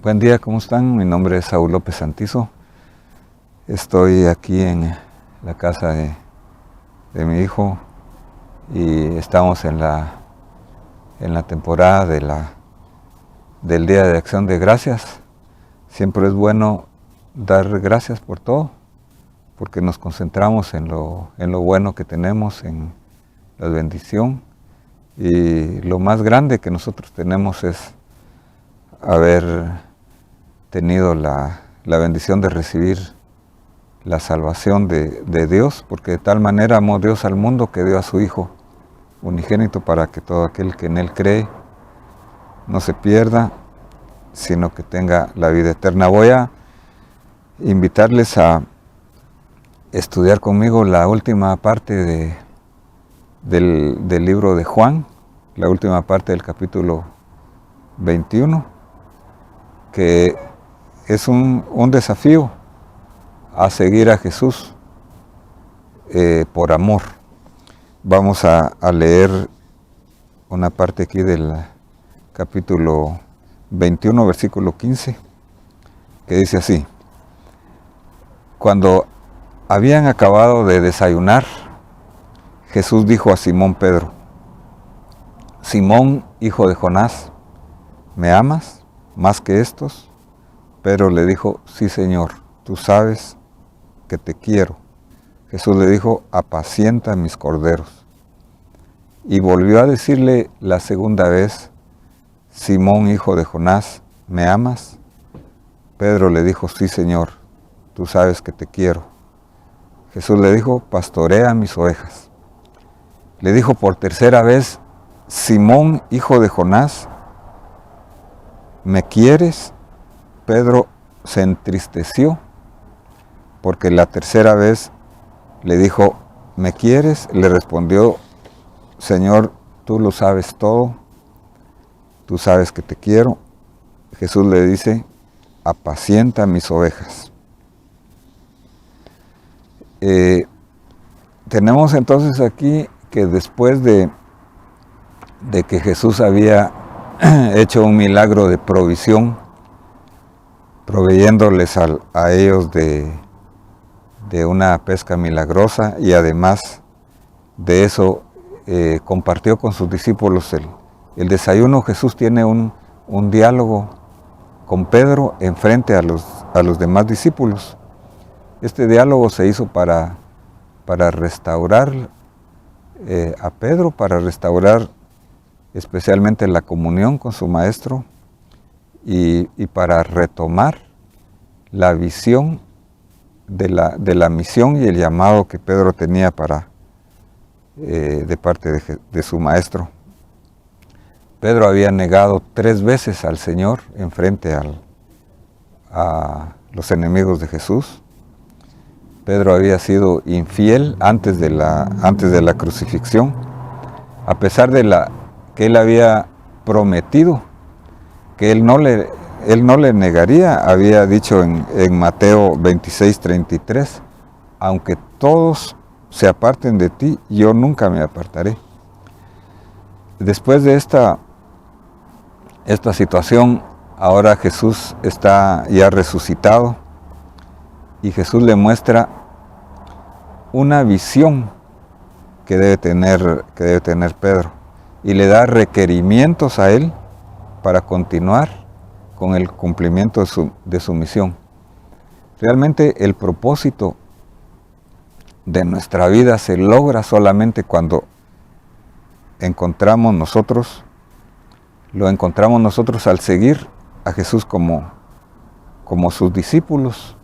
Buen día, ¿cómo están? Mi nombre es Saúl López Santizo. Estoy aquí en la casa de mi hijo y estamos en la temporada del Día de Acción de Gracias. Siempre es bueno dar gracias por todo, porque nos concentramos en lo bueno que tenemos, en la bendición. Y lo más grande que nosotros tenemos es haber tenido la bendición de recibir la salvación de Dios, porque de tal manera amó Dios al mundo que dio a su Hijo unigénito para que todo aquel que en Él cree no se pierda, sino que tenga la vida eterna. Voy a invitarles a estudiar conmigo la última parte del libro de Juan, la última parte del capítulo 21, que es un desafío a seguir a Jesús por amor. Vamos a leer una parte aquí del capítulo 21, versículo 15, que dice así: Cuando habían acabado de desayunar, Jesús dijo a Simón Pedro: Simón, hijo de Jonás, ¿me amas más que estos? Pedro le dijo: sí, Señor, tú sabes que te quiero. Jesús le dijo: apacienta mis corderos. Y volvió a decirle la segunda vez: Simón, hijo de Jonás, ¿me amas? Pedro le dijo: sí, Señor, tú sabes que te quiero. Jesús le dijo: pastorea mis ovejas. Le dijo por tercera vez: Simón, hijo de Jonás, ¿me quieres? Pedro se entristeció porque la tercera vez le dijo: ¿me quieres? Le respondió: Señor, tú lo sabes todo, tú sabes que te quiero. Jesús le dice: apacienta mis ovejas. Tenemos entonces aquí que después de que Jesús había hecho un milagro de provisión, proveyéndoles a ellos de una pesca milagrosa, y además de eso compartió con sus discípulos el desayuno. Jesús tiene un diálogo con Pedro enfrente a los demás discípulos. Este diálogo se hizo para restaurar a Pedro, para restaurar especialmente la comunión con su maestro, y para retomar la visión de la misión y el llamado que Pedro tenía de parte de su maestro. Pedro había negado 3 veces al Señor en frente a los enemigos de Jesús. Pedro había sido infiel antes de la crucifixión, a pesar de que él había prometido que él no le negaría. Había dicho en Mateo 26:33, aunque todos se aparten de ti, yo nunca me apartaré. Después de esta situación, ahora Jesús está ya resucitado, y Jesús le muestra una visión que debe tener Pedro, y le da requerimientos a él para continuar con el cumplimiento de su misión. Realmente el propósito de nuestra vida se logra solamente cuando lo encontramos nosotros al seguir a Jesús como sus discípulos,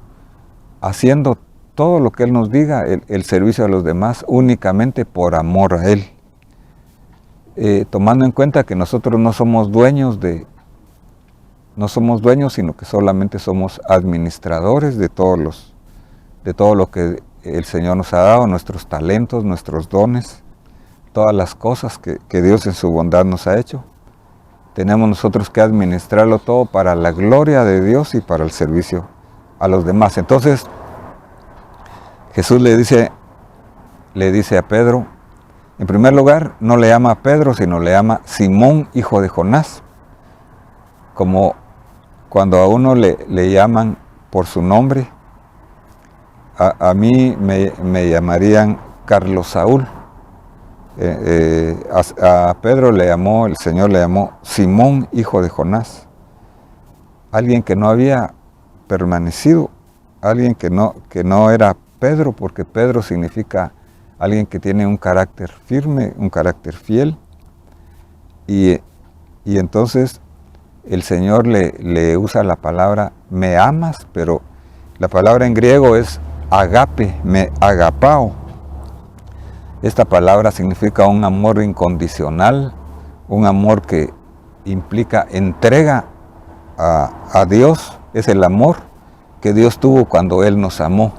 haciendo todo lo que Él nos diga, el servicio a los demás, únicamente por amor a Él. Tomando en cuenta que nosotros no somos dueños, sino que solamente somos administradores de todo lo que el Señor nos ha dado, nuestros talentos, nuestros dones, todas las cosas que Dios en su bondad nos ha hecho. Tenemos nosotros que administrarlo todo para la gloria de Dios y para el servicio a los demás. Entonces, Jesús le dice a Pedro, en primer lugar, no le llama Pedro, sino le llama Simón, hijo de Jonás, como cuando a uno le llaman por su nombre, a mí me llamarían Carlos Saúl. A Pedro el Señor le llamó Simón, hijo de Jonás. Alguien que no había permanecido, alguien que no era Pedro, porque Pedro significa alguien que tiene un carácter firme, un carácter fiel. Y entonces el Señor le usa la palabra me amas, pero la palabra en griego es agape, me agapao. Esta palabra significa un amor incondicional, un amor que implica entrega a Dios. Es el amor que Dios tuvo cuando Él nos amó.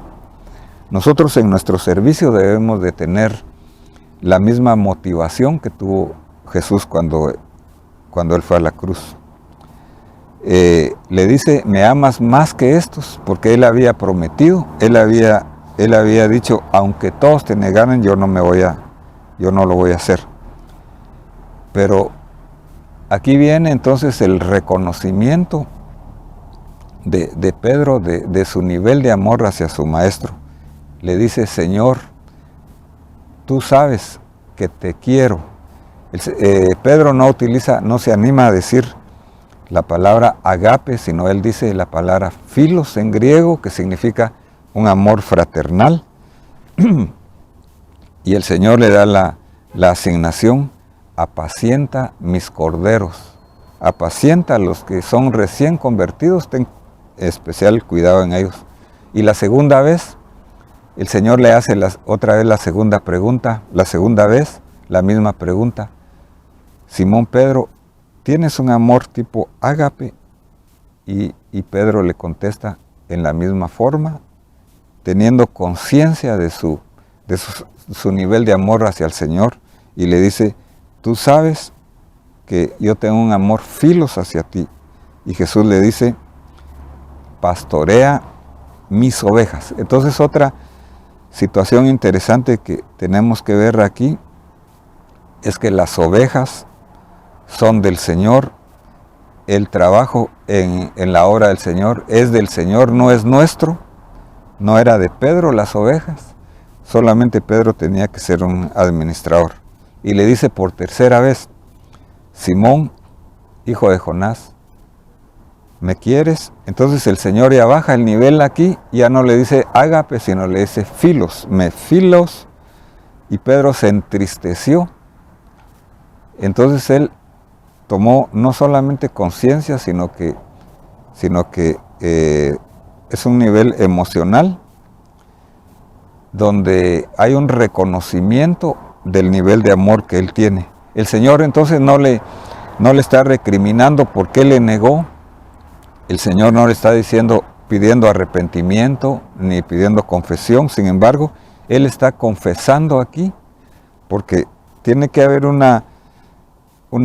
Nosotros en nuestro servicio debemos de tener la misma motivación que tuvo Jesús cuando Él fue a la cruz. Le dice, me amas más que estos, porque Él había prometido, Él había dicho, aunque todos te negaran, yo no lo voy a hacer. Pero aquí viene entonces el reconocimiento de Pedro de su nivel de amor hacia su maestro. Le dice, Señor, tú sabes que te quiero. Pedro no se anima a decir la palabra agape, sino él dice la palabra filos en griego, que significa un amor fraternal. Y el Señor le da la asignación, apacienta mis corderos. Apacienta a los que son recién convertidos, ten especial cuidado en ellos. Y la segunda vez, el Señor le hace otra vez la segunda pregunta, la segunda vez, la misma pregunta. Simón Pedro, ¿tienes un amor tipo ágape? Y Pedro le contesta en la misma forma, teniendo conciencia de su nivel de amor hacia el Señor, y le dice, tú sabes que yo tengo un amor filos hacia ti. Y Jesús le dice, pastorea mis ovejas. Entonces otra situación interesante que tenemos que ver aquí es que las ovejas son del Señor, el trabajo en la obra del Señor es del Señor, no es nuestro, no era de Pedro las ovejas, solamente Pedro tenía que ser un administrador. Y le dice por tercera vez, Simón, hijo de Jonás, ¿me quieres? Entonces el Señor ya baja el nivel aquí, ya no le dice ágape, sino le dice filos, me filos, y Pedro se entristeció. Entonces él tomó no solamente conciencia, sino que es un nivel emocional donde hay un reconocimiento del nivel de amor que él tiene. El Señor entonces no le está recriminando por qué le negó. El Señor no le está pidiendo arrepentimiento ni pidiendo confesión. Sin embargo, Él está confesando aquí porque tiene que haber una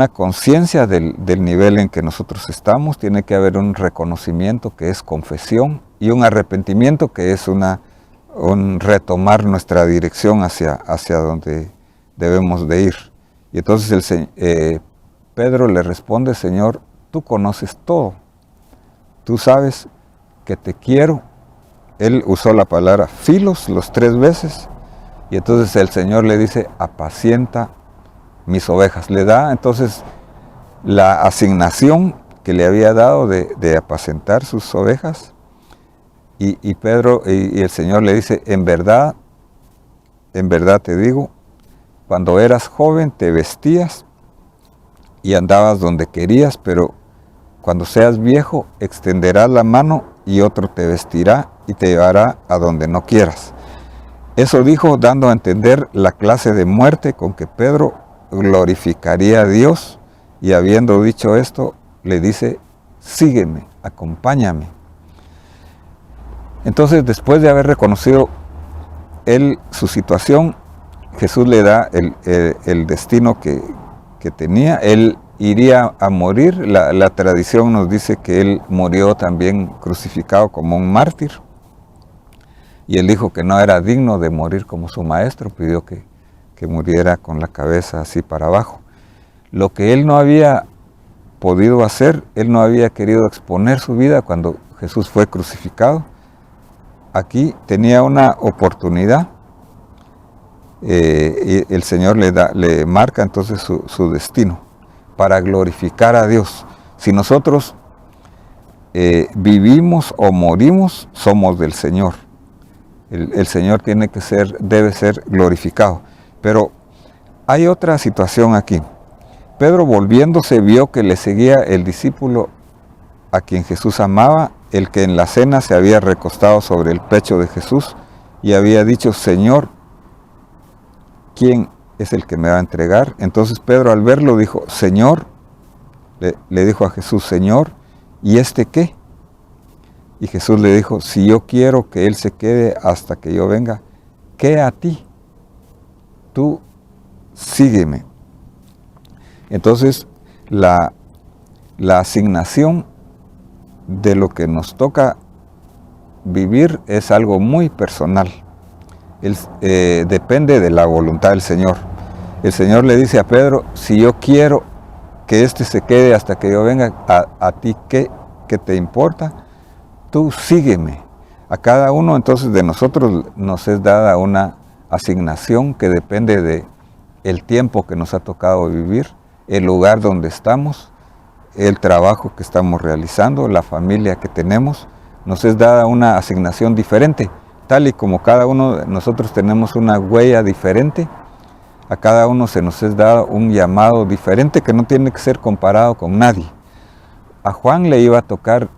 conciencia del nivel en que nosotros estamos, tiene que haber un reconocimiento que es confesión y un arrepentimiento que es un retomar nuestra dirección hacia donde debemos de ir. Y entonces Pedro le responde, Señor, tú conoces todo, tú sabes que te quiero. Él usó la palabra filos los 3 veces y entonces el Señor le dice, apacienta mis ovejas. Le da entonces la asignación que le había dado de apacentar sus ovejas y Pedro y el Señor le dice, en verdad te digo, cuando eras joven te vestías y andabas donde querías, pero cuando seas viejo extenderás la mano y otro te vestirá y te llevará a donde no quieras. Eso dijo dando a entender la clase de muerte con que Pedro glorificaría a Dios, y habiendo dicho esto le dice, sígueme, acompáñame. Entonces, después de haber reconocido él su situación, Jesús le da el destino que tenía. Él iría a morir. La tradición nos dice que él murió también crucificado como un mártir, y él dijo que no era digno de morir como su maestro, pidió que muriera con la cabeza así para abajo. Lo que él no había podido hacer. Él no había querido exponer su vida cuando Jesús fue crucificado. Aquí tenía una oportunidad. Y el Señor le marca entonces su destino para glorificar a Dios. Si nosotros vivimos o morimos, somos del Señor. El Señor debe ser glorificado. Pero hay otra situación aquí. Pedro, volviéndose, vio que le seguía el discípulo a quien Jesús amaba, el que en la cena se había recostado sobre el pecho de Jesús y había dicho: Señor, ¿quién es el que me va a entregar? Entonces Pedro, al verlo, dijo: Señor, le dijo a Jesús: Señor, ¿y este qué? Y Jesús le dijo: si yo quiero que él se quede hasta que yo venga, ¿qué a ti? Tú sígueme. Entonces, la asignación de lo que nos toca vivir es algo muy personal. Depende de la voluntad del Señor. El Señor le dice a Pedro: si yo quiero que éste se quede hasta que yo venga, a ti ¿qué te importa? Tú sígueme. A cada uno entonces de nosotros nos es dada una asignación que depende de el tiempo que nos ha tocado vivir, el lugar donde estamos, el trabajo que estamos realizando, la familia que tenemos. Nos es dada una asignación diferente, tal y como cada uno de nosotros tenemos una huella diferente. A cada uno se nos es dado un llamado diferente que no tiene que ser comparado con nadie. A Juan le iba a tocar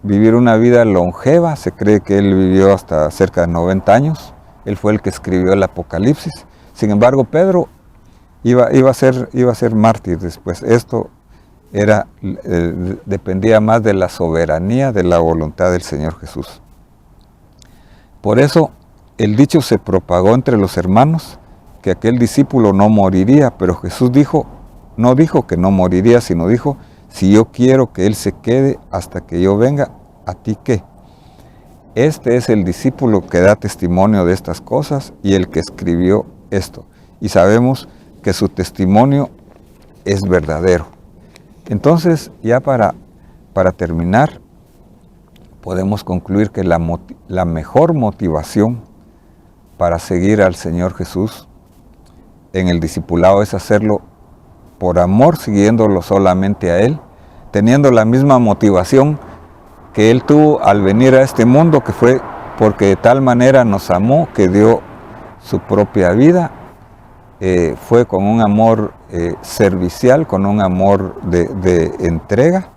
vivir una vida longeva. Se cree que él vivió hasta cerca de 90 años. Él fue el que escribió el Apocalipsis. Sin embargo, Pedro iba a ser mártir después. Esto dependía más de la soberanía, de la voluntad del Señor Jesús. Por eso el dicho se propagó entre los hermanos que aquel discípulo no moriría, pero Jesús no dijo que no moriría, sino dijo: si yo quiero que él se quede hasta que yo venga, ¿a ti qué? Este es el discípulo que da testimonio de estas cosas y el que escribió esto. Y sabemos que su testimonio es verdadero. Entonces, ya para terminar, podemos concluir que la mejor motivación para seguir al Señor Jesús en el discipulado es hacerlo por amor, siguiéndolo solamente a Él, teniendo la misma motivación que Él tuvo al venir a este mundo, que fue porque de tal manera nos amó que dio su propia vida. Fue con un amor servicial, con un amor de entrega.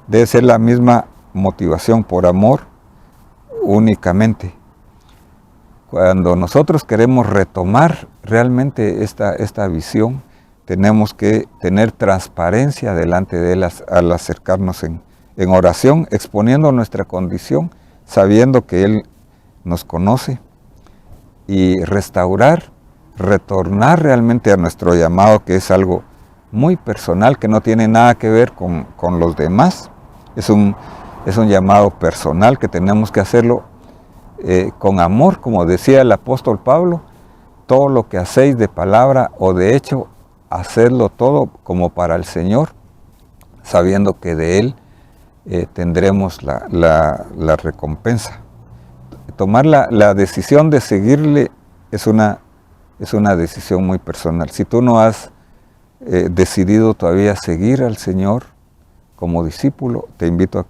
Debe ser la misma motivación, por amor únicamente. Cuando nosotros queremos retomar realmente esta visión, tenemos que tener transparencia delante de Él al acercarnos en oración, exponiendo nuestra condición, sabiendo que Él nos conoce, y retornar realmente a nuestro llamado, que es algo muy personal, que no tiene nada que ver con los demás. Es un llamado personal que tenemos que hacerlo con amor, como decía el apóstol Pablo: todo lo que hacéis de palabra o de hecho, hacedlo todo como para el Señor, sabiendo que de Él tendremos la recompensa. Tomar la decisión de seguirle es una decisión muy personal. Si tú no has decidido todavía seguir al Señor como discípulo, te invito a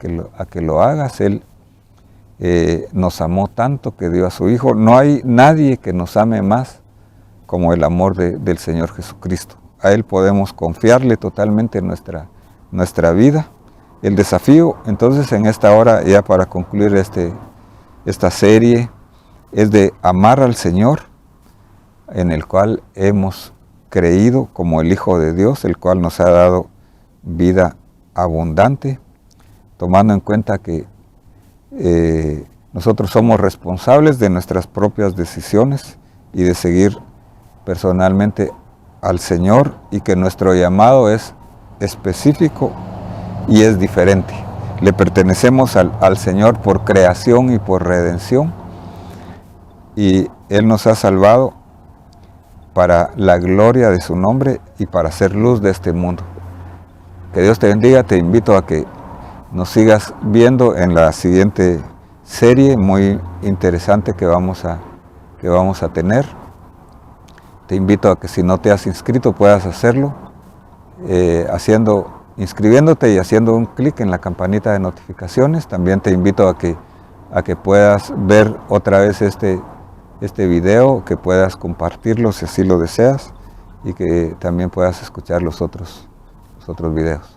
que lo hagas. Él nos amó tanto que dio a su Hijo. No hay nadie que nos ame más como el amor del Señor Jesucristo. A Él podemos confiarle totalmente nuestra vida. El desafío, entonces, en esta hora, ya para concluir esta serie, es de amar al Señor, en el cual hemos creído como el Hijo de Dios, el cual nos ha dado vida abundante, tomando en cuenta que nosotros somos responsables de nuestras propias decisiones y de seguir personalmente al Señor, y que nuestro llamado es específico y es diferente. Le pertenecemos al Señor por creación y por redención, y Él nos ha salvado para la gloria de su nombre y para ser luz de este mundo. Que Dios te bendiga. Te invito a que nos sigas viendo en la siguiente serie muy interesante que vamos a tener. Te invito a que si no te has inscrito puedas hacerlo inscribiéndote y haciendo un clic en la campanita de notificaciones. También te invito a que puedas ver otra vez este video, que puedas compartirlo si así lo deseas y que también puedas escuchar los otros videos.